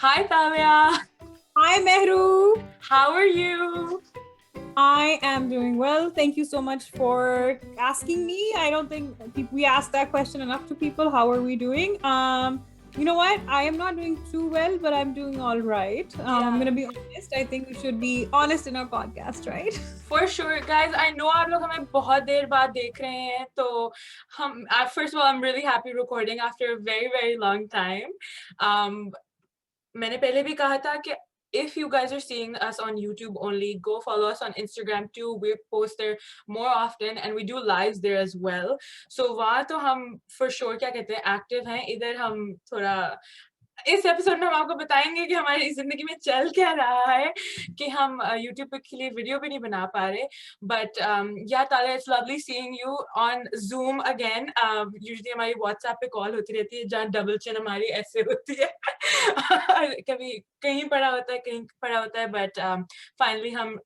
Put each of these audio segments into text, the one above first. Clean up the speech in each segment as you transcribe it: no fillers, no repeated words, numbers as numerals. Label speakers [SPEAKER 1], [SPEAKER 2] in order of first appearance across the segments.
[SPEAKER 1] Hi, Tavia.
[SPEAKER 2] Hi, Mehru.
[SPEAKER 1] How are you?
[SPEAKER 2] I am doing well. Thank you so much for asking me. I don't think we ask that question enough to people. How are we doing? You know what? I am not doing too well, but I'm doing all right. I'm
[SPEAKER 1] Yeah.
[SPEAKER 2] gonna be honest. I think we should be honest in our podcast, right?
[SPEAKER 1] For sure, guys. I know आप लोग हमें बहुत देर बाद देख रहे हैं, तो हम first of all, I'm really happy recording after a very very long time. मैंने पहले भी कहा था कि if you guys are seeing us on YouTube only, go follow us on Instagram too. We post there more often and we do lives there as well. So वहाँ तो हम for sure क्या कहते हैं active हैं. इधर हम थोड़ा इस एपिसोड में हम आपको बताएंगे कि हमारी जिंदगी में चल क्या रहा है कि हम यूट्यूब के लिए वीडियो भी नहीं बना पा रहे बट या ताला it's lovely seeing you on zoom again usually हमारी व्हाट्सएप पे कॉल होती रहती है जहाँ डबल चिन हमारी ऐसे होती है कभी कहीं पड़ा होता है कहीं पड़ा होता है बट फाइनली हम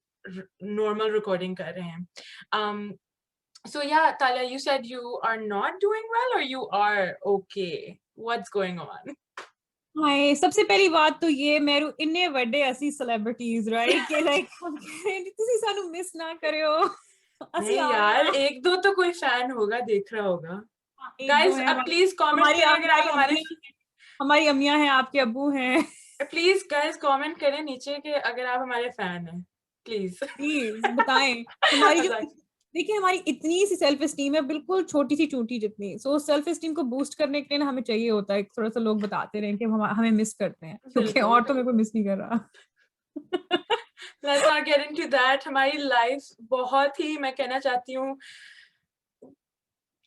[SPEAKER 1] नॉर्मल रिकॉर्डिंग कर रहे हैं so yeah Talia you said you are not doing well or you are okay what's going on
[SPEAKER 2] हाय सबसे पहली बात तो ये मेरू इन्ने बड़े असली सेलिब्रिटीज राइट कि लाइक ਤੁਸੀਂ ਸਾਨੂੰ ਮਿਸ ਨਾ ਕਰਿਓ ਅਸੀਂ
[SPEAKER 1] नहीं
[SPEAKER 2] आ रहे
[SPEAKER 1] यार
[SPEAKER 2] हैं
[SPEAKER 1] एक दो तो कोई फैन होगा देख रहा होगा
[SPEAKER 2] एक दो
[SPEAKER 1] गाइस
[SPEAKER 2] है
[SPEAKER 1] अब प्लीज कमेंट
[SPEAKER 2] हमारी
[SPEAKER 1] करें अगर आप हमारे
[SPEAKER 2] हमारी अम्मियां हैं आपके अब्बू हैं
[SPEAKER 1] प्लीज गाइस कमेंट करें नीचे के अगर आप हमारे फैन हैं प्लीज
[SPEAKER 2] प्लीज बताएं हमारी जो देखिए हमारी इतनी सी सेल्फ एस्टीम है बिल्कुल छोटी सी चूंटी जितनी सो सेल्फ एस्टीम को बूस्ट करने के लिए ना हमें चाहिए होता है थोड़ा सा लोग बताते रहे कि हमें मिस करते हैं क्योंकि और तो मेरे को मिस नहीं कर रहा
[SPEAKER 1] Let's not get into that. हमारी लाइफ बहुत ही मैं कहना चाहती हूँ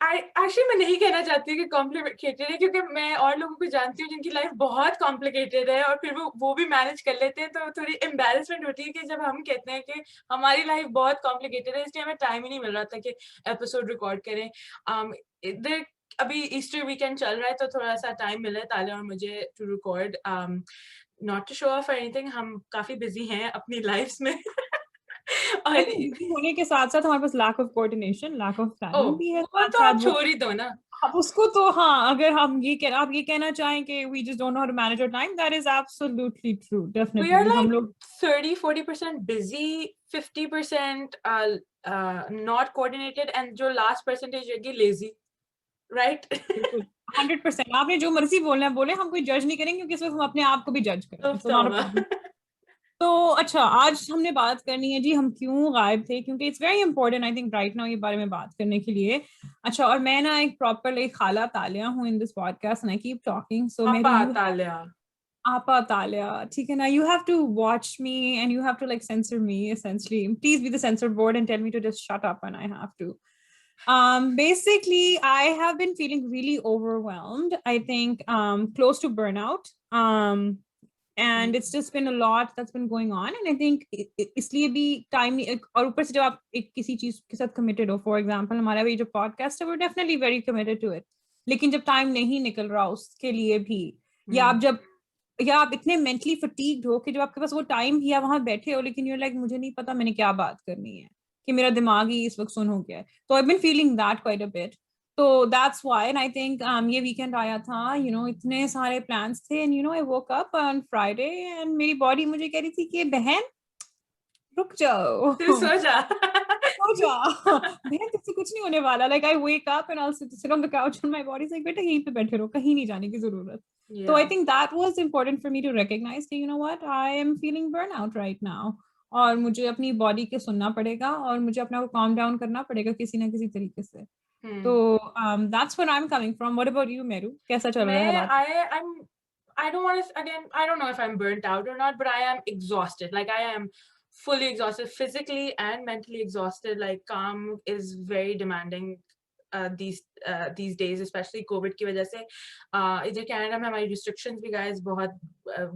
[SPEAKER 1] एक्चुअली मैं नहीं कहना चाहती कि कॉम्प्लिकेटेड है क्योंकि मैं और लोगों को जानती हूँ जिनकी लाइफ बहुत कॉम्प्लिकेटेड है और फिर वो भी मैनेज कर लेते हैं तो थोड़ी एम्बेरसमेंट होती है कि जब हम कहते हैं कि हमारी लाइफ बहुत कॉम्प्लिकेटेड है इसलिए हमें टाइम ही नहीं मिल रहा था कि एपिसोड रिकॉर्ड करें इधर अभी ईस्टर वीकेंड चल रहा है तो थोड़ा सा टाइम मिला है ताले और मुझे to record not to show off anything हम काफी बिजी हैं अपनी लाइफ में और
[SPEAKER 2] होने के साथ साथ हमारे पास lack of coordination lack of planning भी है
[SPEAKER 1] वो
[SPEAKER 2] साथ
[SPEAKER 1] तो
[SPEAKER 2] साथ
[SPEAKER 1] आप छोड़ ही दो ना
[SPEAKER 2] अब उसको तो हाँ अगर हम आप ये कहना चाहें कि we just don't know how to manage our time that is absolutely true
[SPEAKER 1] we are
[SPEAKER 2] definitely
[SPEAKER 1] like
[SPEAKER 2] हम लोग
[SPEAKER 1] 30-40% busy 50% not coordinated and जो last percentage है lazy right
[SPEAKER 2] 100% आपने जो मर्जी बोलना है बोले हम कोई जज नहीं करेंगे क्योंकि इस वक्त हम अपने आप को भी जज कर रहे हैं so not a problem तो अच्छा आज हमने बात करनी है जी हम क्यों गायब थे क्योंकि it's very important I think right now ये बारे में बात करने के लिए अच्छा और मैं ना एक प्रॉपर एक खाला तालिया हूँ in this podcast and I keep talking so मेरी आपा तालिया ठीक है ना you have to watch me and you have to like censor me essentially please be the censor board and tell me to just shut up when I have to basically I have been feeling really overwhelmed I think close to burnout and it's just been a lot that's been going on and I think इसलिए भी time और ऊपर से जब आप एक किसी चीज के साथ committed हो for example हमारा ये जो podcast है we're definitely very committed to it लेकिन जब time नहीं निकल रहा उसके लिए भी या आप इतने मेंटली फटीग्ड हो कि जब आपके पास वो टाइम ही वहां बैठे हो लेकिन यूर लाइक मुझे नहीं पता मैंने क्या बात करनी है कि मेरा दिमाग ही इस वक्त सुन हो गया है तो I been feeling that quite a bit तो that's why and I think ये वीकेंड आया था इतने सारे प्लान्स थे and I woke up on Friday and मेरी बॉडी मुझे कह रही थी कि बहन रुक जाओ
[SPEAKER 1] सो जा
[SPEAKER 2] हो जा बहन तुझसे कुछ नहीं होने वाला like I wake up and I sit on the couch and my body is like बेटा यहीं पे बैठे रहो कहीं नहीं जाने की जरूरत so I think that was important for me to recognize that you know what I am feeling burnout right now और मुझे अपनी बॉडी के सुनना पड़ेगा और मुझे अपना को calm down करना पड़ेगा किसी ना किसी तरीके से तो that's where I'm coming from what about you Meru कैसा चल रहा है हालात
[SPEAKER 1] I don't want to again I don't know if I'm burnt out or not but I am exhausted like I am fully exhausted physically and mentally exhausted like काम is very demanding these days especially Covid की वजह से इधर Canada में हमारी restrictions भी guys बहुत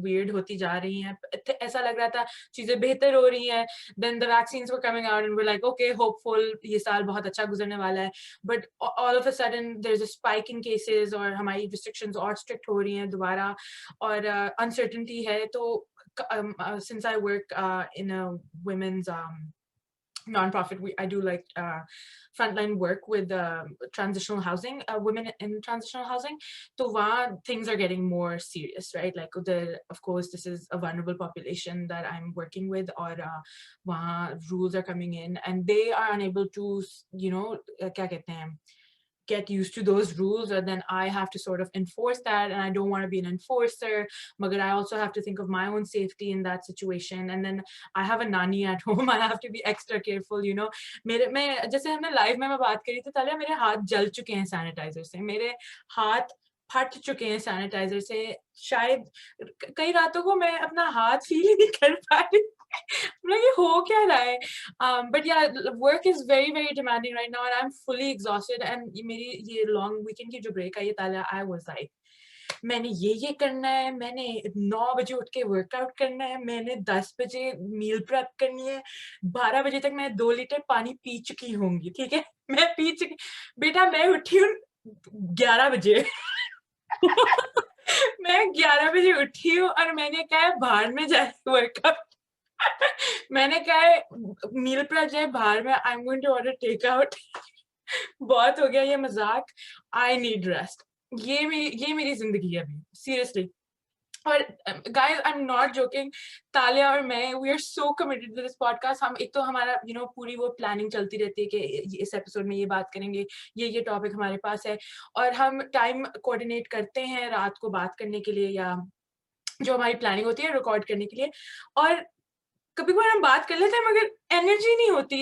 [SPEAKER 1] weird होती जा रही हैं ऐसा लग रहा था चीजें बेहतर हो रही हैं then the vaccines were coming out and we're like okay hopeful ये साल बहुत अच्छा गुजरने वाला है but all of a sudden there's a spike in cases और हमारी restrictions और strict हो रही हैं दोबारा और uncertainty है तो since I work in a women's nonprofit, I do like frontline work with transitional housing, women in transitional housing. So things are getting more serious, right? Like of course this is a vulnerable population that I'm working with, or rules are coming in and they are unable to, you know, kya kehte hain, get used to those rules, or then I have to sort of enforce that, and I don't want to be an enforcer, but I also have to think of my own safety in that situation. And then I have a nanny at home, I have to be extra careful, you know. मैं जैसे हमने live में मैं बात करी थी, तालिया मेरे हाथ जल चुके हैं सैनिटाइजर से, मेरे हाथ फट चुके हैं सैनिटाइजर से, शायद कई रातों को मैं अपना हाथ फील ही नहीं कर पा रही like ये हो क्या रहा है. But yeah, work is very very demanding right now and I'm fully exhausted. And मेरी ये long weekend की जो break आई है तालिया, I was like मैंने ये करना है, मैंने 9 बजे उठ के वर्कआउट करना है, मैंने 10 बजे मील प्रेप करनी है, 12 बजे तक मैं 2 लीटर पानी पी चुकी होंगी, ठीक है. मैं पी चुकी बेटा, मैं उठी हूँ 11 बजे मैं 11 बजे उठी हूँ और मैंने कहा है बाहर में जाए वर्कआउट मैंने कहा है मील प्रेप जाए बाहर में, I am going to order take out बहुत हो गया ये मजाक, आई नीड रेस्ट. ये मेरी जिंदगी है अभी, सीरियसली. और guys, I am not joking, Talia और मैं, we are so committed to this podcast. हम एक तो हमारा पूरी वो प्लानिंग चलती रहती है कि इस एपिसोड में ये बात करेंगे, ये टॉपिक हमारे पास है, और हम टाइम कोऑर्डिनेट करते हैं रात को बात करने के लिए, या जो हमारी प्लानिंग होती है रिकॉर्ड करने के लिए. और कभी कभार हम बात कर लेते हैं मगर एनर्जी नहीं होती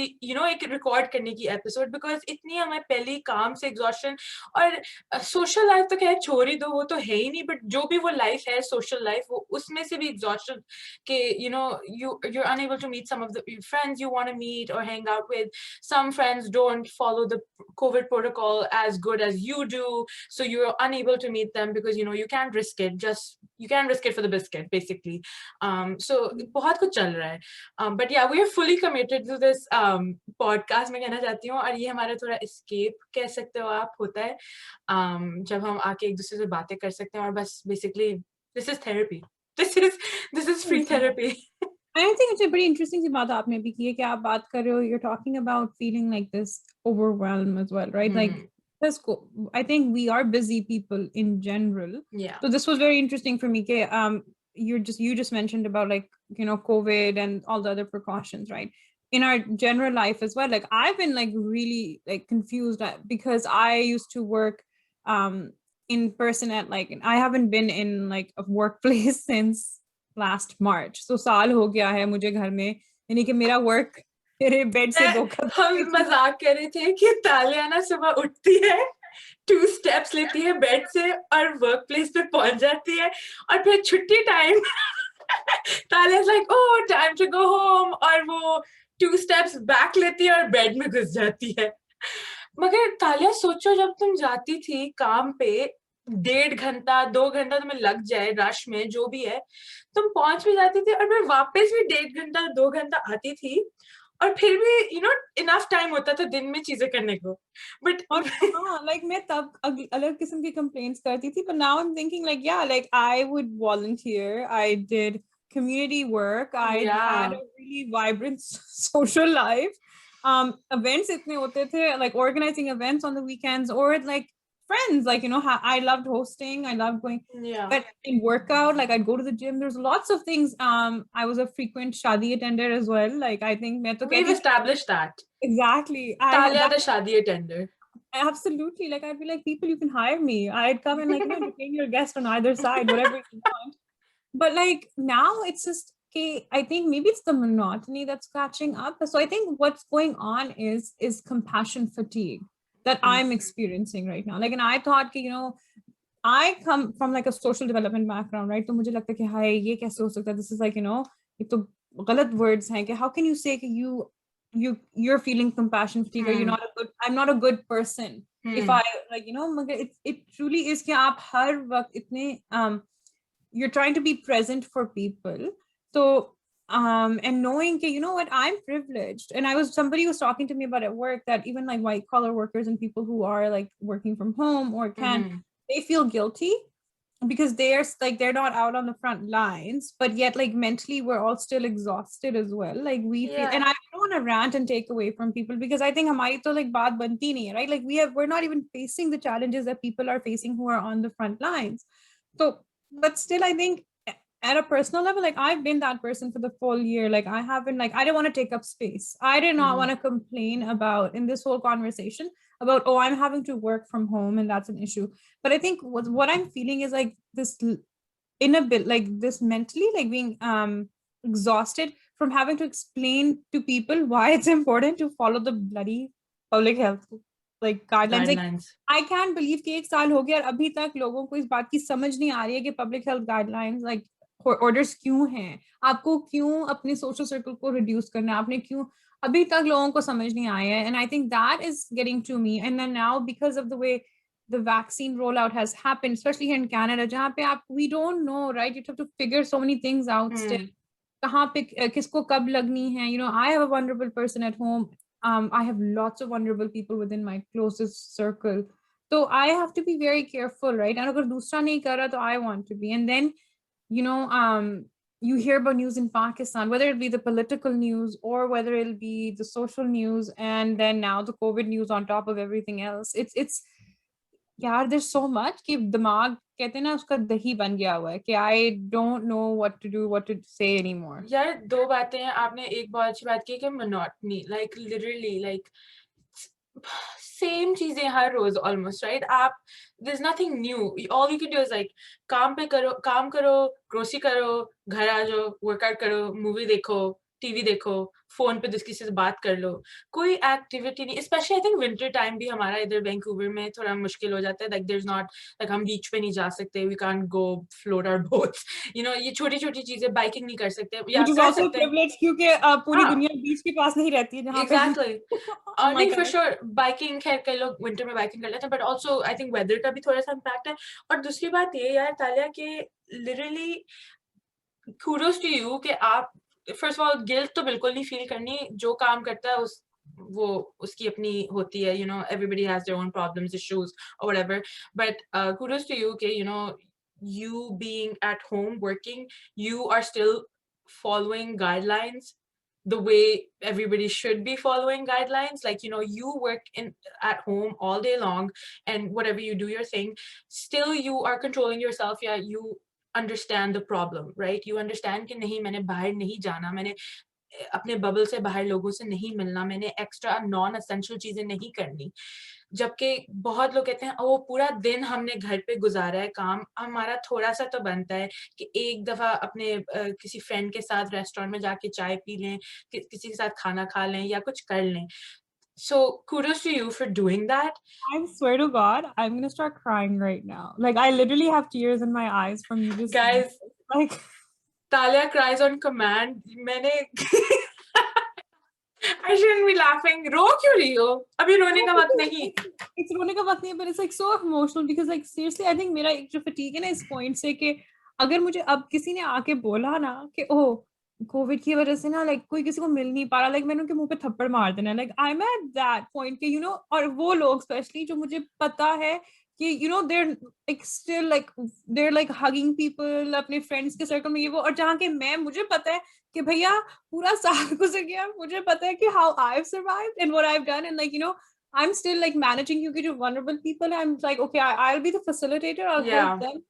[SPEAKER 1] एक रिकॉर्ड करने की एपिसोड, बिकॉज इतनी हमें पहले काम से एग्जॉस्शन, और सोशल लाइफ तो खैर छोड़ ही दो, वो तो है ही नहीं, बट जो भी वो लाइफ है सोशल लाइफ, वो उसमें से भी एग्जॉस्शन के you're unable to meet some of the friends you want to meet or hang out with. Some friends don't follow the COVID protocol as good as you do, so you're unable to meet them because you can't risk it, you can't risk it for the biscuit basically. So बहुत कुछ चल रहा है. But yeah, we are fully committed to this podcast, मैं कहना चाहती हूँ, और ये हमारा थोड़ा escape कह सकते हो आप होता है, जब हम आके एक दूसरे से बातें कर सकते हैं, और बस basically this is therapy. This is free therapy.
[SPEAKER 2] I think it's a pretty interesting सी बात आपने भी की है कि आप बात कर रहे हो, you're talking about feeling like this overwhelm as well, right? Like let's go. I think we are busy people in general.
[SPEAKER 1] Yeah.
[SPEAKER 2] So this was very interesting for me. You just mentioned about like COVID and all the other precautions, right? In our general life as well. Like I've been like really like confused because I used to work in person at like, I haven't been in like a workplace since last March. So साल हो गया है मुझे घर में, यानी कि मेरा work मेरे बेड से
[SPEAKER 1] हम मजाक कर रहे थे कि तालिया ना सुबह उठती है, 2 steps लेती है बेड से और वर्क प्लेस पे पहुंच जाती है, और फिर छुट्टी time Talia like oh time to go home, और वो 2 steps बैक लेती है और बेड में घुस जाती है. मगर तालिया सोचो, जब तुम जाती थी काम पे 1.5 घंटा 2 घंटा तुम्हें लग जाए रश में, जो भी है, तुम पहुंच भी जाती थी और फिर वापस भी 1.5 घंटा 2 घंटा आती थी, और फिर भी इनफ टाइम होता था दिन में चीजें करने को. बट
[SPEAKER 2] like मैं तब अलग किस्म की complaints करती थी, but now I'm thinking like yeah, like I would volunteer, I did community work, I had a really vibrant social life. Events itne hote the, like organizing events on the weekends, or like friends, like I loved hosting, I loved going, but in workout, like I'd go to the gym, there's lots of things. I was a frequent shadi attender as well, like I think
[SPEAKER 1] we've established that.
[SPEAKER 2] Exactly.
[SPEAKER 1] Talia the shadi attender.
[SPEAKER 2] Absolutely. Like I'd be like, people, you can hire me, I'd come and like entertain your guest on either side, whatever you want. But like now it's just okay, I think maybe it's the monotony that's catching up. So I think what's going on is compassion fatigue that I'm experiencing right now. Like, and I thought, I come from like a social development background, right? So mujhe lagta ki hi ye kaise ho sakta, this is like, ye to galat words hain, how can you say ki you're feeling compassion fatigue, or I'm not a good person if I like, it truly is ki aap har waqt itne you're trying to be present for people. So and knowing that, what, I'm privileged, and somebody was talking to me about at work that even like white collar workers and people who are like working from home or they feel guilty because they're not out on the front lines, but yet like mentally we're all still exhausted as well. Like we feel, and I don't want to rant and take away from people, because I think hamari to like baat banti nahi hai, right? Like we're not even facing the challenges that people are facing who are on the front lines. So but still I think at a personal level, like I've been that person for the full year. Like I haven't, like I didn't want to take up space. I did not want to complain about in this whole conversation about, oh, I'm having to work from home and that's an issue. But I think what I'm feeling is like this in a bit, like this mentally, like being exhausted from having to explain to people why it's important to follow the bloody public health like guidelines. Like I can't believe कि 1 साल हो गया और अभी तक लोगों को इस बात की समझ नहीं आ रही है कि public health guidelines like orders क्यों हैं, आपको क्यों अपने social circle को reduce करना है, आपने क्यों अभी तक लोगों को समझ नहीं आया है. And I think that is getting to me. And then now because of the way the vaccine rollout has happened, especially here in Canada, जहाँ पे आप we don't know, right? You have to figure so many things out still. कहाँ पे किसको कब लगनी है, you know, I have a vulnerable person at home. I have lots of vulnerable people within my closest circle. So I have to be very careful, right? And अगर दूसरा नहीं कर रहा तो I want to be. And then, you know, you hear about news in Pakistan, whether it be the political news or whether it'll be the social news, and then now the COVID news on top of everything else. It's यार there's so much कि दिमाग कहते हैं ना उसका दही बन गया हुआ है कि I don't know what to say anymore.
[SPEAKER 1] यार 2 बातें हैं. आपने एक बहुत अच्छी बात की कि monotony, like literally like same चीजें हर रोज ऑलमोस्ट, राइट? आप there's nothing new. All you can do is like काम करो, ग्रोसरी करो, घर आ जाओ, वर्कआउट करो, मूवी देखो, टीवी देखो, फोन पे किसी से बात कर लो, कोई एक्टिविटी नहीं. Specially I think winter time भी हमारा इधर वैंकूवर में थोड़ा मुश्किल हो जाता है. Like there is not, like हम बीच पे नहीं जा सकते, we can't go float our boats, you know, ये छोटी छोटी चीजें, बाइकिंग नहीं कर सकते या कर सकते हैं
[SPEAKER 2] क्योंकि पूरी दुनिया बीच के पास नहीं रहती है जहाँ पे
[SPEAKER 1] एग्जैक्टली. और नहीं फॉर श्योर बाइकिंग, खैर कई लोग विंटर में बाइकिंग कर लेते हैं, but also I think whether का भी थोड़ा सा इम्पैक्ट है. और दूसरी बात ये यार तालिया के लिटरली kudos to you कि आप फर्स्ट ऑफ ऑल गिल्ट तो बिल्कुल नहीं फील करनी. जो काम करता है वो उसकी अपनी होती है, you know, everybody has their own problems, issues or whatever, but kudos to you कि you know, you being at home working, you are still following guidelines the way everybody should be following guidelines. Like, you know, you work at home all day long and whatever you do your thing, still you are controlling yourself. Yeah, you understand the problem, right? You understand कि नहीं, मैंने बाहर नहीं जाना, मैंने अपने bubble से बाहर लोगों से नहीं मिलना, मैंने एक्स्ट्रा नॉन एसेंशियल चीजें नहीं करनी. जबकि बहुत लोग कहते हैं ओ पूरा दिन हमने घर पे गुजारा है, काम हमारा थोड़ा सा तो बनता है कि एक दफा अपने किसी फ्रेंड के साथ रेस्टोरेंट में जाके चाय पी लें, किसी के साथ खाना खा लें या कुछ कर लें. So kudos to you for doing that.
[SPEAKER 2] I swear to God, I'm gonna start crying right now. Like I literally have tears in my eyes from you just
[SPEAKER 1] guys.
[SPEAKER 2] Like
[SPEAKER 1] Talia cries on command. मैंने I shouldn't be laughing. रो क्यों रही हो? अभी रोने का वक्त नहीं.
[SPEAKER 2] It's रोने का वक्त नहीं, but it's like so emotional because like seriously, I think मेरा एक जो fatigue है ना इस point से कि अगर मुझे अब किसी ने आके बोला ना कि ओह कोविड की वजह से ना लाइक कोई किसी को मिल नहीं पा रहा, लाइक मैंने उनके मुंह पे थप्पड़ मार देना. Like I am at that point कि यू नो, और वो लोग स्पेशली जो मुझे पता है कि you know they're like still like they're like hugging people अपने फ्रेंड्स के सर्कल में, ये वो, और जहाँ के मैं मुझे पता है कि भैया पूरा साल गुजर गया, मुझे पता है कि how I have survived and what I have done and like you know I'm still like managing क्योंकि जो vulnerable people I'm like okay I'll be the facilitator, I'll help them.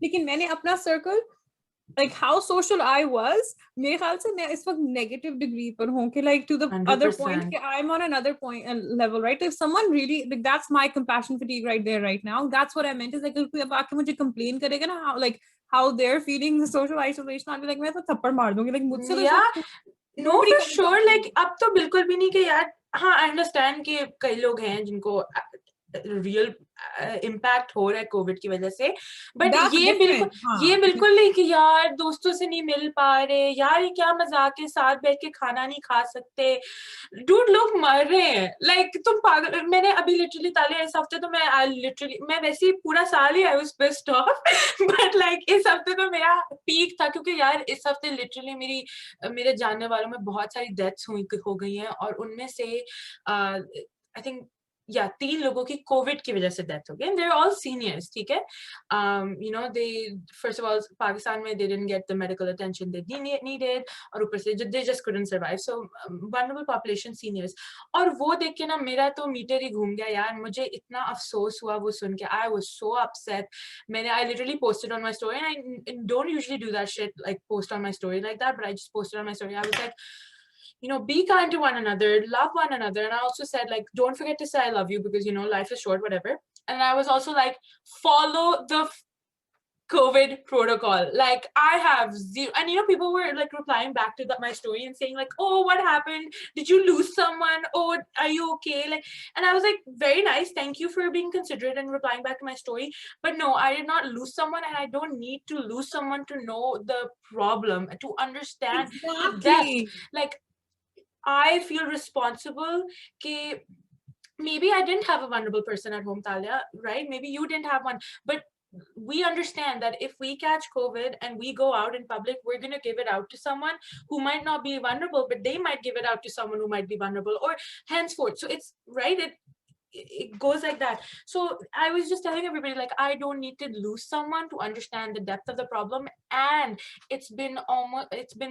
[SPEAKER 2] लेकिन मैंने अपना circle like how social I was, मेरे ख्याल से मैं इस वक्त negative degree पर हूँ कि like to the 100%. Other point कि I'm on another point level, right? If someone really like that's my compassion fatigue right there right now, that's what I meant is like कोई अब आके मुझे complain करेगा ना how like how they're feeling the social isolation, I'll be like मैं तो थप्पड़ मार दूँगी like मुझसे
[SPEAKER 1] yeah no for sure like अब तो बिल्कुल भी नहीं कि यार हाँ I understand कि कई लोग हैं जिनको रियल इम्पैक्ट हो रहा है कोविड की वजह से, बट ये बिल्कुल नहीं कि यार दोस्तों से नहीं मिल पा रहे, यार ये क्या मजाक है, साथ बैठ के खाना नहीं खा सकते. डूड लोग मर रहे हैं, लाइक तुम पागल. मैंने अभी लिटरली तालिया इस हफ्ते तो मैं वैसे ही पूरा साल ही I was pissed off, but like इस हफ्ते तो मेरा पीक था क्योंकि यार इस हफ्ते लिटरली मेरे जानने वालों में बहुत सारी डेथ्स हो गई हैं और उनमें से आई थिंक या 3 लोगों की कोविड की वजह से डेथ हो गई, and they are all seniors, ठीक है. You know, they first of all Pakistan में they didn't get the medical attention they needed, और ऊपर से they just couldn't survive. So vulnerable population, seniors. और वो देख के ना मेरा तो मीटर ही घूम गया यार. मुझे इतना अफसोस हुआ वो सुन के. I was so upset. I literally posted on my story, and I don't usually do that shit, like post on my story like that, but I just posted on my story. I was like, you know, be kind to one another, love one another. And I also said, like, don't forget to say I love you, because, you know, life is short, whatever. And I was also like, follow the COVID protocol. Like, I have zero, and you know, people were like replying back to my story and saying like, oh, what happened? Did you lose someone? Oh, are you okay? Like, and I was like, very nice, thank you for being considerate and replying back to my story. But no, I did not lose someone, and I don't need to lose someone to know the problem, to understand the depth. Like, I feel responsible. Ke maybe I didn't have a vulnerable person at home, Talia, right? Maybe you didn't have one, but we understand that if we catch COVID and we go out in public, we're going to give it out to someone who might not be vulnerable, but they might give it out to someone who might be vulnerable, or henceforth. So it's right. It goes like that. So I was just telling everybody, like, I don't need to lose someone to understand the depth of the problem. And it's been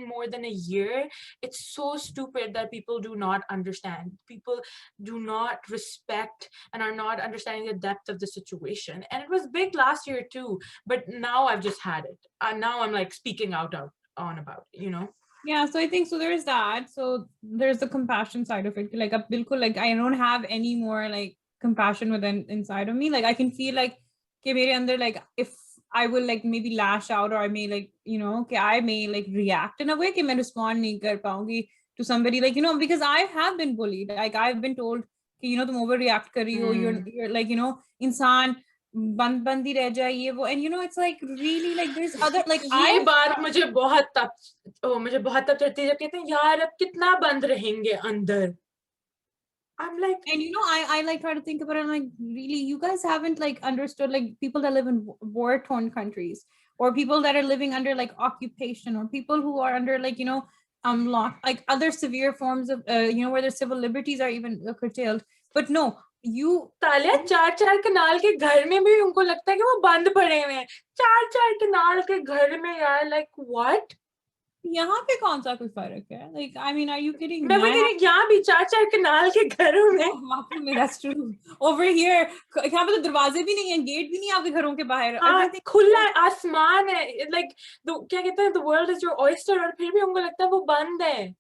[SPEAKER 1] more than a year. It's so stupid that people do not understand. People do not respect and are not understanding the depth of the situation. And it was big last year too, but now I've just had it. And now I'm like speaking out on about it, you know?
[SPEAKER 2] Yeah, so I think so there's that. So there's the compassion side of it. Like I don't have any more like compassion within inside of me. Like I can feel like okay, mere andar, like if I will like maybe lash out, or I may like, you know, okay, I may like react in a way that I respond nahi kar paungi to somebody, like, you know, because I have been bullied. Like I've been told, you know, tum overreact kar rahi ho, you're like, you know, insan बंदी रह जाए ये वो, and you know, it's like really like there's other like
[SPEAKER 1] ये बात मुझे बहुत तब चढ़ती है जब कहते हैं यार अब कितना बंद रहेंगे अंदर. I'm like,
[SPEAKER 2] and you know, I like try to think about it. I'm like, really, you guys haven't like understood like people that live in war-torn countries, or people that are living under like occupation, or people who are under like, you know, like other severe forms of you know, where their civil liberties are even curtailed. But no,
[SPEAKER 1] तालिया 4 कनाल के घर में भी उनको लगता है कि वो बंद पड़े हुए हैं. 4 कनाल के घर में यार, like what?
[SPEAKER 2] यहाँ पे कौन सा कोई फर्क है? Like, I mean, are you kidding me?
[SPEAKER 1] मैं वही कह रही, यहाँ भी 4 कनाल के घरों में.
[SPEAKER 2] That's true. Over here, यहाँ पे तो दरवाजे भी नहीं है, गेट भी नहीं है आपके घरों के बाहर.
[SPEAKER 1] हाँ, खुला आसमान है. Like, क्या कहते हैं, the world is your oyster, और फिर भी उनको लगता है वो बंद है.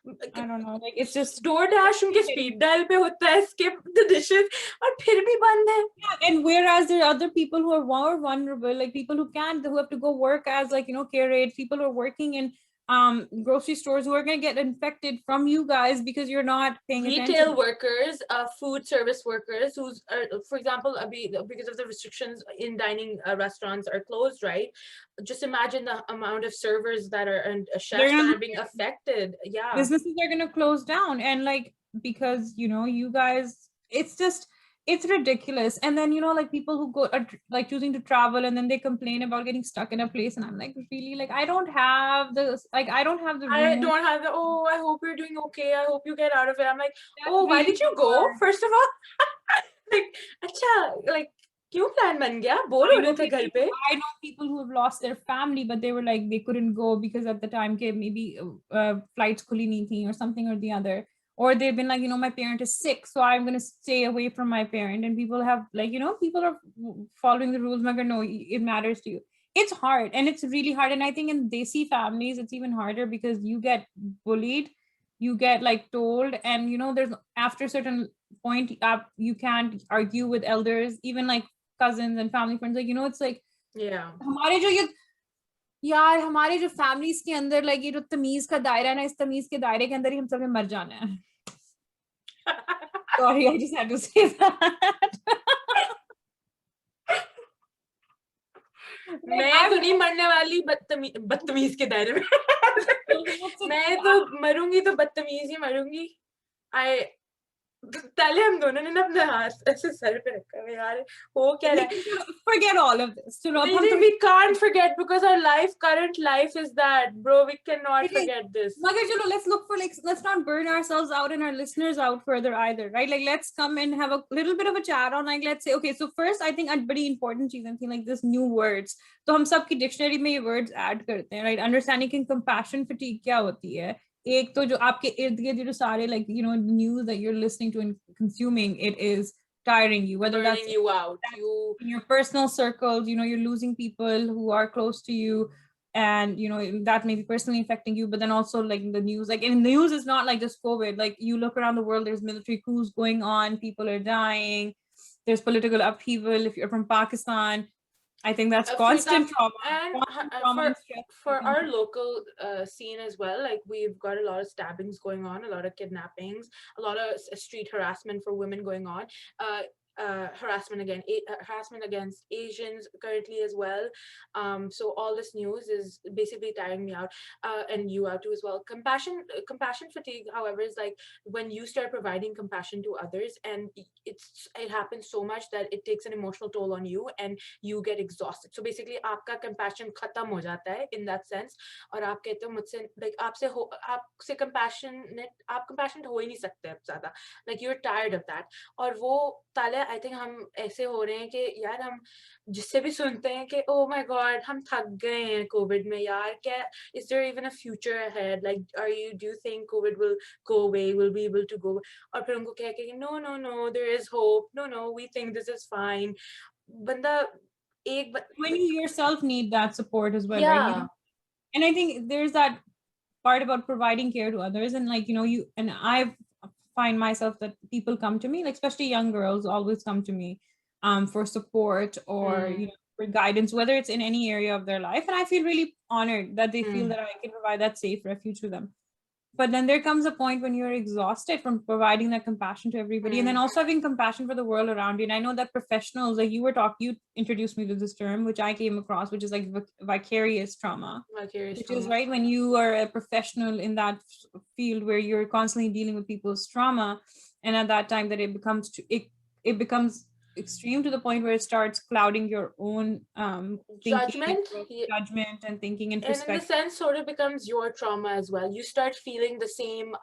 [SPEAKER 2] I don't know, like it's just
[SPEAKER 1] DoorDash उनके speed dial पे होता है, skip the dishes, और फिर भी बंद है.
[SPEAKER 2] Yeah, and whereas there are other people who are more vulnerable, like people who have to go work as like, you know, care aides, people who are working in grocery stores, who are going to get infected from you guys because you're not paying attention.
[SPEAKER 1] Retail workers, food service workers, who's for example, because of the restrictions in dining restaurants are closed, right? Just imagine the amount of servers that are and chefs that are being affected. Yeah,
[SPEAKER 2] businesses are going to close down, and like, because, you know, you guys, it's ridiculous. And then, you know, like people who go are like choosing to travel, and then they complain about getting stuck in a place, and I'm like, really, like I don't have the
[SPEAKER 1] oh, I hope you're doing okay, I hope you get out of it. I'm like, oh, why did you go, first of all? Like, acha, like क्यों plan बन गया, bore हो रहे थे घर पे.
[SPEAKER 2] I know people who have lost their family, but they were like they couldn't go because at the time maybe flights खुली नहीं थी or something or the other. Or they've been like, you know, my parent is sick, so I'm going to stay away from my parent. And people have like, you know, people are following the rules. No, it matters to you. It's hard, and it's really hard. And I think in Desi families, it's even harder because you get bullied, you get like told, and you know, there's after a certain point, you can't argue with elders, even like cousins and family friends. Like, you know, it's like,
[SPEAKER 1] yeah.
[SPEAKER 2] यार हमारे जो families के अंदर like ये जो तमीज का दायरा है ना, इस तमीज के दायरे के अंदर ही हम सब ने मर जाना है. Sorry, I just had to say that.
[SPEAKER 1] मैं तो नहीं मरने वाली बदतमीज के दायरे में. मैं तो मरूंगी तो बदतमीज ही मरूंगी. पहले हम दोनों ने ना अपने हाथ ऐसे सर पे रखा है यार, वो क्या रहा है?
[SPEAKER 2] forget all of this. चलो अब हम
[SPEAKER 1] नहीं, we can't forget because our current life is that, bro. We cannot forget this.
[SPEAKER 2] Magar chalo, let's look for, like, let's not burn ourselves out and our listeners out further either, right? Like, let's come and have a little bit of a chat on, like, let's say, okay, so first I think a very important चीज है like this new words. तो हम सब की dictionary में ये words add करते हैं, right? Understanding कि compassion fatigue क्या होती है. एक तो जो आपके इर्द गिर्द जो सारे, like, you know, news that you're listening to and consuming, it is tiring you, whether
[SPEAKER 1] burning
[SPEAKER 2] that's
[SPEAKER 1] you out,
[SPEAKER 2] in your personal circles, you know, you're losing people who are close to you, and you know that may be personally affecting you, but then also like in the news, like in the news is not like just COVID, like you look around the world, there's military coups going on, people are dying, there's political upheaval. If you're from Pakistan, I think that's constant trauma.
[SPEAKER 1] And for our local scene as well, like we've got a lot of stabbings going on, a lot of kidnappings, a lot of street harassment for women going on, harassment against Asians currently as well. So all this news is basically tiring me out, and you out too as well. Compassion fatigue, however, is like when you start providing compassion to others, and it happens so much that it takes an emotional toll on you, and you get exhausted. So basically, आपका compassion खत्म हो जाता है in that sense, और आप कहते हो मुझसे, like आपसे compassionate हो ही नहीं सकते अब ज़्यादा, like you're tired of that. और वो ताले आई थिंक हम ऐसे हो रहे हैं कि यार हम जिससे भी सुनते हैं कि oh my god हम थक गए हैं कोविड में यार, क्या is there even a future ahead, like do you think COVID will go away, will be able to go, और फिर उनको कह के no there is hope, no we think this is fine. बंदा
[SPEAKER 2] when you yourself need that support as well,
[SPEAKER 1] yeah,
[SPEAKER 2] right? You know? And I think there's that part about providing care to others, and like, you know, you and I find myself that people come to me, like especially young girls always come to me for support or you know, for guidance, whether it's in any area of their life, and I feel really honored that they feel that I can provide that safe refuge for them. But then there comes a point when you're exhausted from providing that compassion to everybody, and then also having compassion for the world around you. And I know that professionals, like you introduced me to this term, which I came across, which is like vicarious trauma. Which is right when you are a professional in that field where you're constantly dealing with people's trauma, and at that time that it becomes extreme to the point where it starts clouding your own
[SPEAKER 1] judgment
[SPEAKER 2] and thinking and
[SPEAKER 1] perspective. And in the sense sort of becomes your trauma as well. You start feeling the same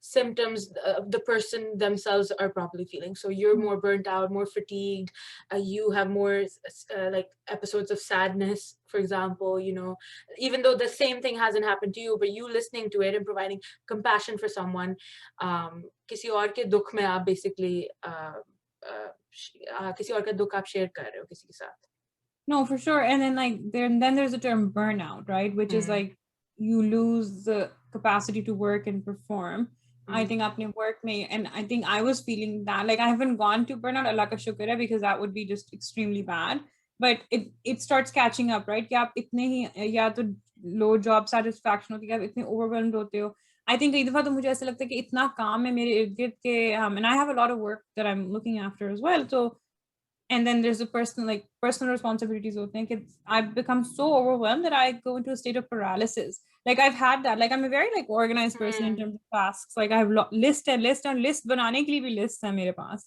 [SPEAKER 1] symptoms the person themselves are probably feeling. So you're more burnt out, more fatigued, you have more like episodes of sadness, for example, you know, even though the same thing hasn't happened to you, but you listening to it and providing compassion for someone, किसी और के दुख में आप basically किसी और का दुख आप शेयर कर रहे हो किसी के साथ.
[SPEAKER 2] No, for sure. And then like then there's a term burnout, right? Which is like you lose the capacity to work and perform. I think apne work mein, and I think I was feeling that, like I haven't gone to burnout, Allah ka shukr hai, because that would be just extremely bad. But it starts catching up, right? कि आप इतने ही या तो low job satisfaction होती है, आप इतने overwhelmed होते हो. I think कई दफा तो मुझे ऐसा लगता है कि इतना काम है मेरे इर्द गिर्द के, and I have a lot of work that I'm looking after as well. So, and then there's a personal responsibilities hote hain, I've become so overwhelmed that I go into a state of paralysis. Like I've had that. Like I'm a very like organized person in terms of tasks. Like I have list banane ke liye bhi lists hai mere paas.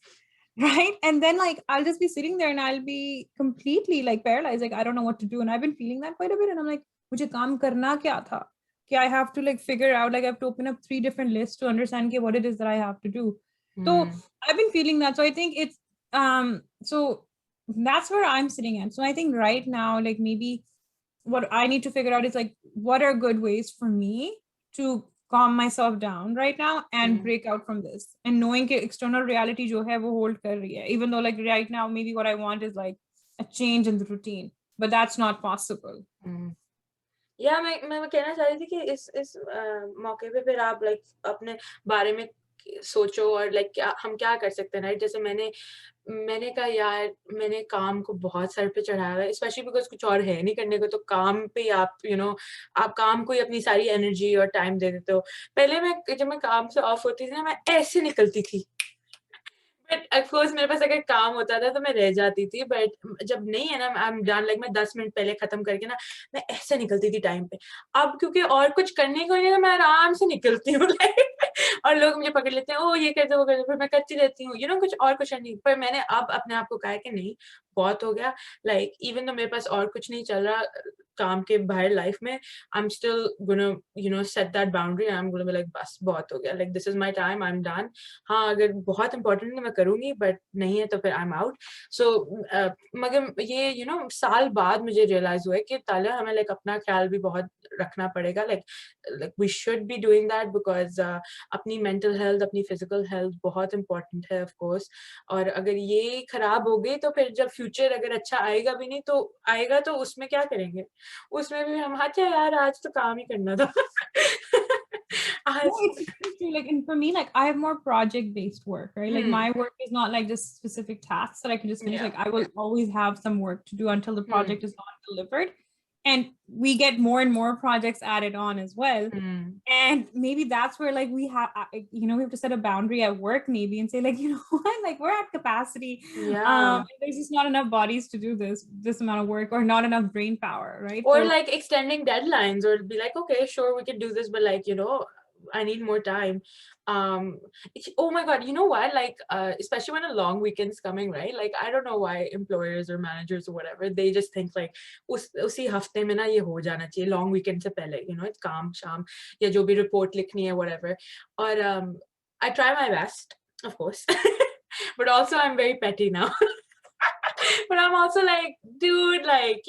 [SPEAKER 2] Right? And then like I'll just be sitting there and I'll be completely like paralyzed. Like I don't know what to do. And I've been feeling that quite a bit. And I'm like, mujhe kaam karna kya tha? I have to like figure out, like I have to open up 3 different lists to understand what it is that I have to do. So I've been feeling that. So I think it's so that's where I'm sitting at. So I think right now, like maybe what I need to figure out is like what are good ways for me to calm myself down right now and break out from this, and knowing that external reality jo hai wo hold kar rahi hai, even though like right now maybe what I want is like a change in the routine, but that's not possible.
[SPEAKER 1] या मैं कहना चाह रही थी कि इस मौके पे फिर आप लाइक अपने बारे में सोचो और लाइक हम क्या कर सकते हैं, राइट? जैसे मैंने कहा यार मैंने काम को बहुत सर पे चढ़ाया है, स्पेशली बिकॉज कुछ और है नहीं करने को, तो काम पे आप आप काम को ही अपनी सारी एनर्जी और टाइम दे देते हो. पहले जब मैं काम से ऑफ होती थी ना, मैं ऐसे निकलती थी, बट ऑफकोर्स मेरे पास अगर काम होता था तो मैं रह जाती थी, बट जब नहीं है ना, आई एम डन, लाइक मैं 10 मिनट पहले खत्म करके ना मैं ऐसे निकलती थी टाइम पे. अब क्योंकि और कुछ करने को नहीं है, मैं आराम से निकलती हूँ और लोग मुझे पकड़ लेते हैं, ओ ये कर दो वो कर दो, फिर मैं करती रहती हूँ, कुछ और कुछ नहीं। पर मैंने अब अपने आप को कहा है कि नहीं, बहुत हो गया। लाइक इवन तो मेरे पास और कुछ नहीं चल रहा काम के बाहर लाइफ में, I am still gonna set that boundary, I am gonna be like बस बहुत हो गया, like this is my time, I am done. हाँ, अगर बहुत इंपॉर्टेंट है मैं करूंगी, बट नहीं है तो फिर आई एम आउट। सो मगर ये साल बाद मुझे रियलाइज हुआ है कि तालिया हमें लाइक अपना ख्याल भी बहुत रखना पड़ेगा, like we should be doing that, because अपनी मेंटल हेल्थ, अपनी फिजिकल हेल्थ बहुत इंपॉर्टेंट है ऑफ कोर्स। और अगर ये खराब हो गई तो फिर जब फ्यूचर अगर अच्छा आएगा भी नहीं तो आएगा, तो उसमें क्या करेंगे? उसमें भी हम, अच्छा यार आज तो काम ही करना था।
[SPEAKER 2] No,
[SPEAKER 1] आज
[SPEAKER 2] it's true. Like, and for me, like, I have more project-based work, right? Like, my work is not like just specific tasks that I can just finish.
[SPEAKER 1] Yeah.
[SPEAKER 2] Like, I will always have some work to do until the project is not delivered. And we get more and more projects added on as well. And maybe that's where, like, we have, we have to set a boundary at work, maybe, and say, like, you know what, like, we're at capacity.
[SPEAKER 1] Yeah.
[SPEAKER 2] There's just not enough bodies to do this amount of work, or not enough brain power, right?
[SPEAKER 1] Or
[SPEAKER 2] So,
[SPEAKER 1] like extending deadlines, or be like, okay, sure, we can do this, but like, I need more time. Oh my God, you know what? Like, especially when a long weekend's coming, right? Like, I don't know why employers or managers or whatever, they just think like, उसी हफ्ते में ना ये हो जाना चाहिए, long weekend से पहले, it's काम शाम या जो भी report लिखनी है, whatever. और I try my best, of course, but also I'm very petty now. But I'm also like, dude, like,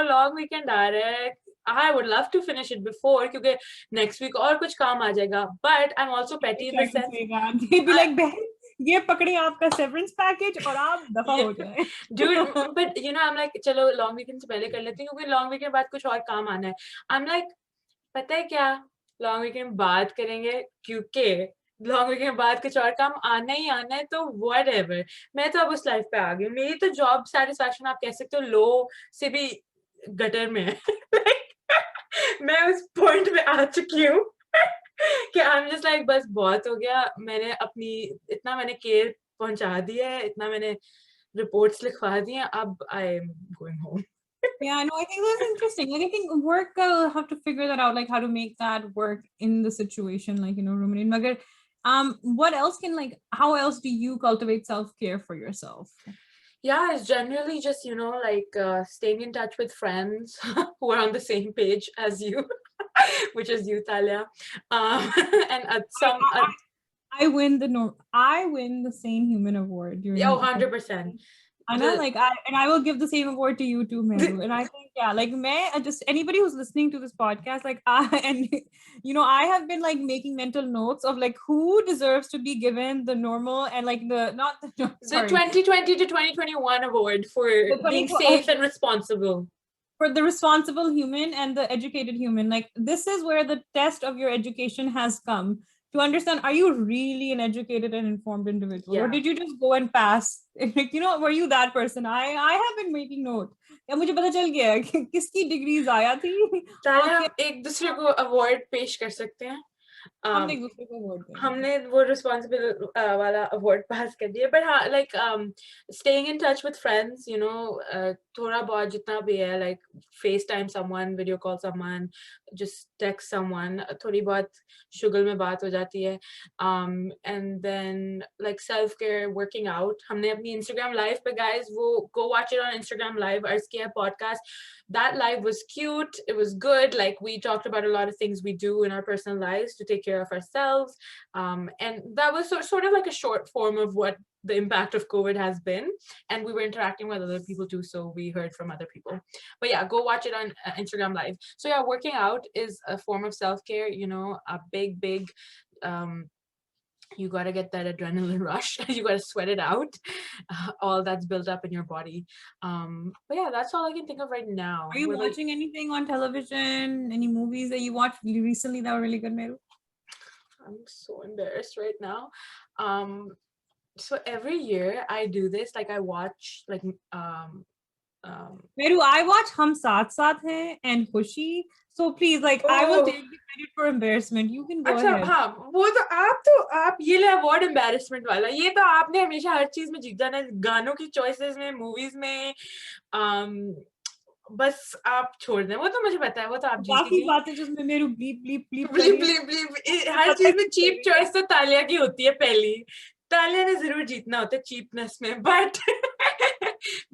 [SPEAKER 1] long weekend aa raha hai. I would love to finish it before, क्योंकि next week और कुछ काम आ जाएगा. But I'm also petty in the sense.
[SPEAKER 2] They'd be like, ये पकड़े आपका severance package और आप दफा हो जाए.
[SPEAKER 1] Dude, but I'm like, चलो long weekend से पहले कर लेती हूँ, क्योंकि long weekend बाद कुछ और काम आना है. I'm like, पता है क्या? Long weekend बाद करेंगे, क्योंकि लॉन्ग वीकेंड बाद कुछ और काम आना ही आना है, तो व्हाटएवर. मैं तो अब उस लाइफ पे आ गई. मेरी तो जॉब सैटिस्फैक्शन आप कह सकते हो लो से भी गटर में है. मैं उस पॉइंट पे आ चुकी हूँ कि आई एम जस्ट लाइक, बस बहुत हो गया. इतना मैंने केयर पहुंचा दिया है, इतना मैंने रिपोर्ट्स लिखवा दी हैं, अब आई am going home.
[SPEAKER 2] Yeah, no, I think that's interesting. Like, I think work have to figure that out, like how to make that work in the situation, like, ruminate. Magar, what else how else do you cultivate self-care for yourself?
[SPEAKER 1] Yeah, it's generally just, like staying in touch with friends who are on the same page as you, which is you, Talia. And
[SPEAKER 2] I win the same human award during
[SPEAKER 1] 100%.
[SPEAKER 2] I know, like, I will give the same award to you too, Meru. And I think, yeah, like, just anybody who's listening to this podcast, like, I have been like making mental notes of like who deserves to be given the normal and like the
[SPEAKER 1] 2020 to 2021 award for being safe and responsible.
[SPEAKER 2] For the responsible human and the educated human. Like, this is where the test of your education has come. To understand, are you really an educated and informed individual? Yeah. Or did you just go and pass? Were you that person? I have been making note. या मुझे पता चल गया कि किसकी degrees आया थी.
[SPEAKER 1] तालिया, एक दूसरे को अवार्ड पेश कर सकते हैं. हमने वो रिस्पॉन्सिबल वाला अवार्ड पास कर दिया. बट हाँ, like staying in touch with friends, थोड़ा बहुत जितना भी है, like FaceTime someone, video call someone, just text someone, थोड़ी बहुत शुगल में बात हो जाती है. And then like self care, working out. हमने अपनी इंस्टाग्राम लाइव पे, गाइस, वो go watch it on Instagram live, अर्ज किया podcast. That live was cute. It was good. Like, we talked about a lot of things we do in our personal lives to take care of ourselves. And that was sort of like a short form of what the impact of COVID has been. And we were interacting with other people too, so we heard from other people. But yeah, go watch it on Instagram Live. So yeah, working out is a form of self-care, a big, you got to get that adrenaline rush. You got to sweat it out, all that's built up in your body. But yeah, that's all I can think of right now.
[SPEAKER 2] Are you watching anything on television, any movies that you watched recently that were really good, Meru?
[SPEAKER 1] I'm so embarrassed right now. So every year I do this, like I watch like
[SPEAKER 2] Meru, I watch Hum Saath Saath Hain and Khushi. So please, like, I will take the credit for embarrassment. You can go ahead.
[SPEAKER 1] हाँ, वो तो आप ये ले award embarrassment वाला. ये तो आपने हमेशा हर चीज में जीत जाना है, गानों की चॉइसेस में, मूवीज में, बस आप छोड़ दें, वो तो मुझे पता है, वो तो आप जीत ही
[SPEAKER 2] काफी
[SPEAKER 1] गई।
[SPEAKER 2] बातें जिसमें मेरू ब्लीप ब्लीप ब्लीप कर
[SPEAKER 1] ब्लीप
[SPEAKER 2] रही है,
[SPEAKER 1] ब्लीप ब्लीप, हर चीज में चीप चॉइस तो तालिया की होती है पहली। तालिया ने जरूर जीतना होता है चीपनेस में, बट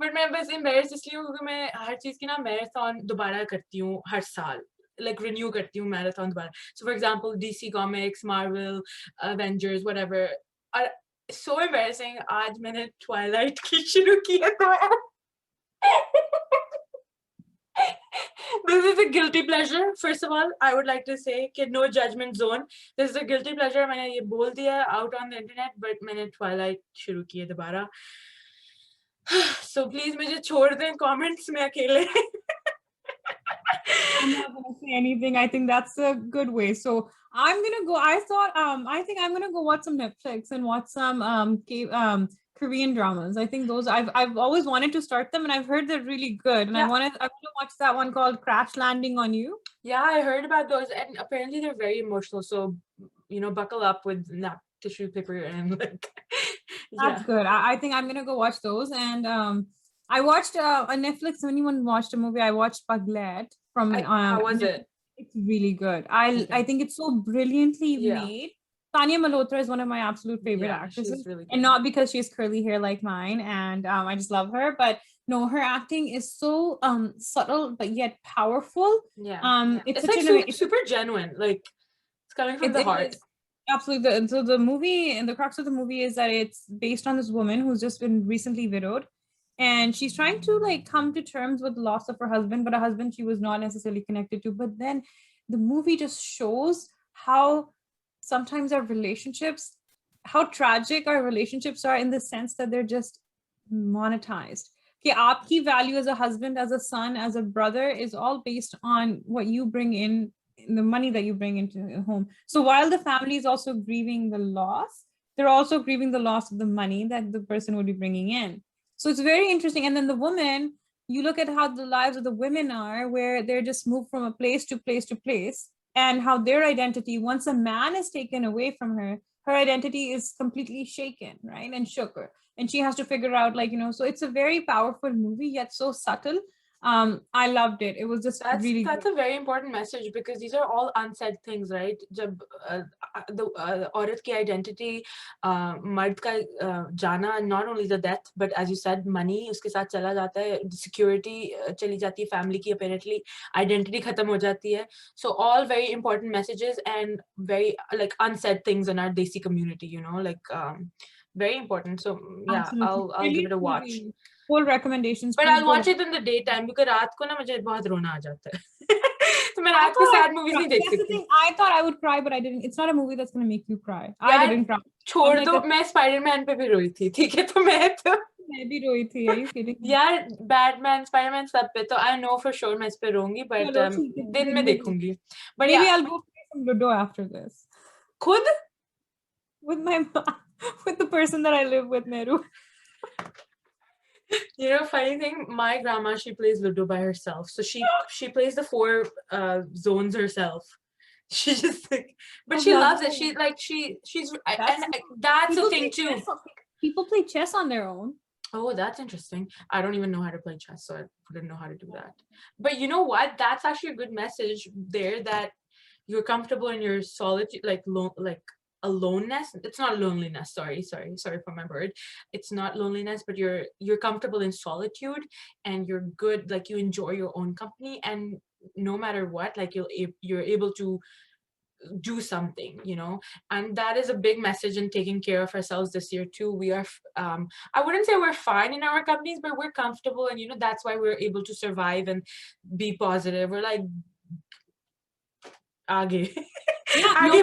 [SPEAKER 1] मैं बस एम्बेरस इसलिए हूँ क्योंकि मैं हर चीज की ना मैराथन दोबारा करती हूँ हर साल, लाइक रिन्यू करती हूँ मैराथन दोबारा। So for example DC comics, Marvel, Avengers, whatever. और सो एम्बेरसिंग, आज मैंने ट्वाइलाइट की शुरू की है तो this is a guilty pleasure. First of all, I would like to say कि no judgment zone. This is a guilty pleasure. मैंने ये बोल दिया out on the internet, but मैंने Twilight शुरू की है दोबारा. So please मुझे छोड़ दें comments में अकेले.
[SPEAKER 2] I'm not gonna say anything. I think that's a good way. So I'm gonna go. I think I'm gonna go watch some Netflix and watch some Korean dramas. I think those I've always wanted to start them and I've heard they're really good. And
[SPEAKER 1] Yeah.
[SPEAKER 2] I want to watch that one called Crash Landing on You.
[SPEAKER 1] Yeah, I heard about those, and apparently they're very emotional. So buckle up with that tissue paper and like.
[SPEAKER 2] That's good. I think I'm gonna go watch those. And I watched on Netflix. When anyone watched a movie, I watched Paglet from
[SPEAKER 1] How was
[SPEAKER 2] Netflix.
[SPEAKER 1] it?
[SPEAKER 2] It's really good. I think it's so brilliantly made. Tanya Malhotra is one of my absolute favorite actresses,
[SPEAKER 1] she's really good.
[SPEAKER 2] and not because she has curly hair like mine, and I just love her. But no, her acting is so subtle but yet powerful. It's such
[SPEAKER 1] like super genuine. Like it's coming from the heart.
[SPEAKER 2] Absolutely. So the movie and the crux of the movie is that it's based on this woman who's just been recently widowed, and she's trying to like come to terms with the loss of her husband, but a husband she was not necessarily connected to. But then the movie just shows how sometimes our relationships, how tragic our relationships are in the sense that they're just monetized. कि आपकी value as a husband, as a son, as a brother is all based on what you bring in, the money that you bring into the home. So while the family is also grieving the loss, they're also grieving the loss of the money that the person would be bringing in. So it's very interesting. And then the woman, you look at how the lives of the women are, where they're just moved from a place to place to place, and how their identity, once a man is taken away from her, her identity is completely shaken, right? And shook her. And she has to figure out, like, so it's a very powerful movie, yet so subtle. I loved it. It was just
[SPEAKER 1] that's
[SPEAKER 2] good.
[SPEAKER 1] A very important message, because these are all unsaid things, right? जब the औरत की identity, मर्द का जाना, not only the death, but as you said, money उसके साथ चला जाता है, security चली जाती है, family की apparently identity खत्म हो जाती है. So all very important messages and very like unsaid things in our Desi community, like very important. So yeah,
[SPEAKER 2] Absolutely.
[SPEAKER 1] I'll give it a watch.
[SPEAKER 2] Full recommendations.
[SPEAKER 1] But I'll watch it in the daytime, because रात को ना मुझे बहुत रोना आ जाता है. तो मैं रात को sad movies नहीं देख सकती.
[SPEAKER 2] I thought I would cry, but I didn't. It's not a movie that's going to make you cry. I didn't cry.
[SPEAKER 1] छोड़ दो, मैं Spider-Man पे भी रोई थी, ठीक है? तो
[SPEAKER 2] मैं भी रोई थी. Are you kidding?
[SPEAKER 1] यार Batman, Spider-Man सब पे तो I know for sure मैं इस पे रोऊंगी, but दिन में देखूंगी. But
[SPEAKER 2] maybe I'll go play some Ludo after this.
[SPEAKER 1] खुद?
[SPEAKER 2] With my mom, with the person that I live with, Meru.
[SPEAKER 1] Funny thing, my grandma, she plays Ludo by herself. So she plays the 4 zones herself. She just like, but she loves it. She's that's the thing too.
[SPEAKER 2] People play chess on their own.
[SPEAKER 1] Oh, that's interesting. I don't even know how to play chess, so I wouldn't know how to do that. But you know what? That's actually a good message there, that you're comfortable in your solitude, like aloneness. It's not loneliness. Sorry for my word. It's not loneliness, but you're comfortable in solitude, and you're good. Like you enjoy your own company, and no matter what, like you're able to do something, and that is a big message in taking care of ourselves this year too. We are I wouldn't say we're fine in our companies, but we're comfortable, and that's why we're able to survive and be positive. We're like आगे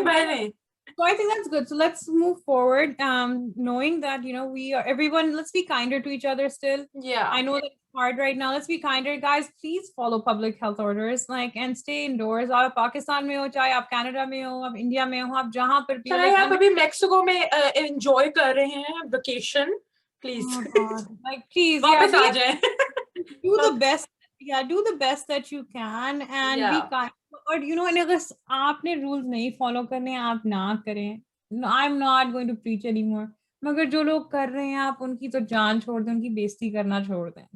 [SPEAKER 1] बढ़े.
[SPEAKER 2] So I think that's good. So let's move forward, knowing that we are everyone. Let's be kinder to each other still.
[SPEAKER 1] Yeah,
[SPEAKER 2] I know that it's hard right now. Let's be kinder, guys. Please follow public health orders, and stay indoors. आप पाकिस्तान में हो, चाहे आप Canada में हो, आप India में हो, आप जहाँ पर भी हो.
[SPEAKER 1] चाहे आप अभी मेक्सिको में enjoy कर रहे हैं vacation, please.
[SPEAKER 2] Oh God. Please,
[SPEAKER 1] वापस आ जाएं.
[SPEAKER 2] Do the best. Yeah, do the best that you can, and be kind. और and अगर आपने rules नहीं follow करने, आप ना करें. No, I'm not going to preach anymore. मगर जो लोग कर रहे हैं, आप उनकी तो जान छोड़ दें, उनकी बेइज्जती करना छोड़ दें.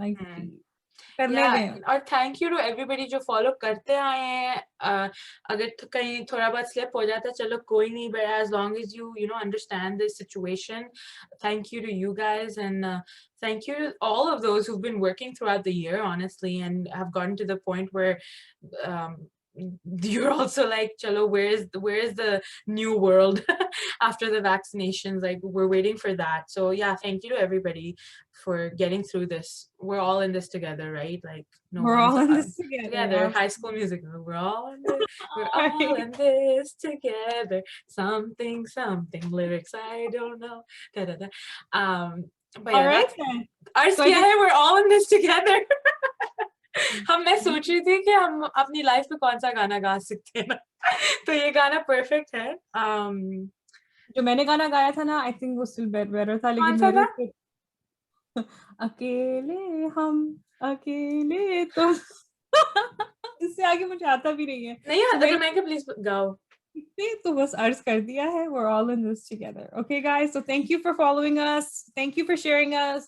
[SPEAKER 2] करने
[SPEAKER 1] Yeah,
[SPEAKER 2] दें
[SPEAKER 1] और thank you to everybody जो follow करते आए हैं. अगर कहीं थोड़ा बहुत slip हो जाता है, चलो कोई नहीं, but as long as you understand the situation, thank you to you guys, and thank you to all of those who've been working throughout the year, honestly, and have gotten to the point where you're also like, chalo, where's the new world after the vaccinations? Like, we're waiting for that. So yeah, thank you to everybody for getting through this. We're all in this together, right? Like, no
[SPEAKER 2] we're
[SPEAKER 1] one's
[SPEAKER 2] all in this together.
[SPEAKER 1] High School Musical. We're all in this. We're all
[SPEAKER 2] Right.
[SPEAKER 1] in this together. Something lyrics I don't know. Da, da, da. But yeah,
[SPEAKER 2] All right
[SPEAKER 1] that's
[SPEAKER 2] then.
[SPEAKER 1] ours
[SPEAKER 2] So I
[SPEAKER 1] किया
[SPEAKER 2] think-
[SPEAKER 1] है. We're all in this together. मैं सोच रही थी कि हम अपनी life में कौन सा गाना गा सकते हैं ना. तो ये गाना परफेक्ट है.
[SPEAKER 2] जो मैंने गाना गाया था ना, I think वो still better था, लेकिन
[SPEAKER 1] कौन सा था?
[SPEAKER 2] मेरे अकेले हम अकेले तुम इससे आगे मुझे आता भी नहीं है.
[SPEAKER 1] नहीं
[SPEAKER 2] So
[SPEAKER 1] आता तो
[SPEAKER 2] मैं
[SPEAKER 1] मैं क्या प्लीज गाओ.
[SPEAKER 2] तो बस अर्ज कर दिया है. We're all in this together. Okay, guys. So thank you for following us. Thank you for sharing our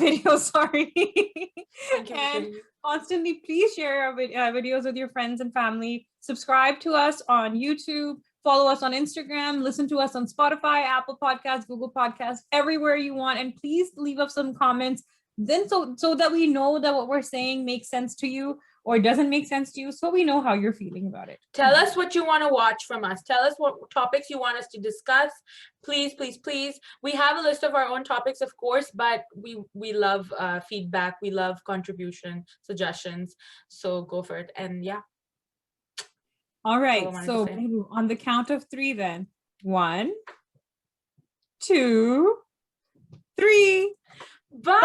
[SPEAKER 2] videos. Sorry.
[SPEAKER 1] Thank you for
[SPEAKER 2] And
[SPEAKER 1] sharing.
[SPEAKER 2] constantly, please share our videos with your friends and family. Subscribe to us on YouTube. Follow us on Instagram. Listen to us on Spotify, Apple Podcasts, Google Podcasts, everywhere you want. And please leave us some comments. Then so that we know that what we're saying makes sense to you or doesn't make sense to you, so we know how you're feeling about it.
[SPEAKER 1] Tell us what you want to watch from us. Tell us what topics you want us to discuss. Please, please, please. We have a list of our own topics, of course, but we love feedback. We love contribution, suggestions. So go for it. And yeah.
[SPEAKER 2] All right.
[SPEAKER 1] That's all I
[SPEAKER 2] So
[SPEAKER 1] wanted to
[SPEAKER 2] on the count of 3 then. 1, 2, 3.
[SPEAKER 1] Bye.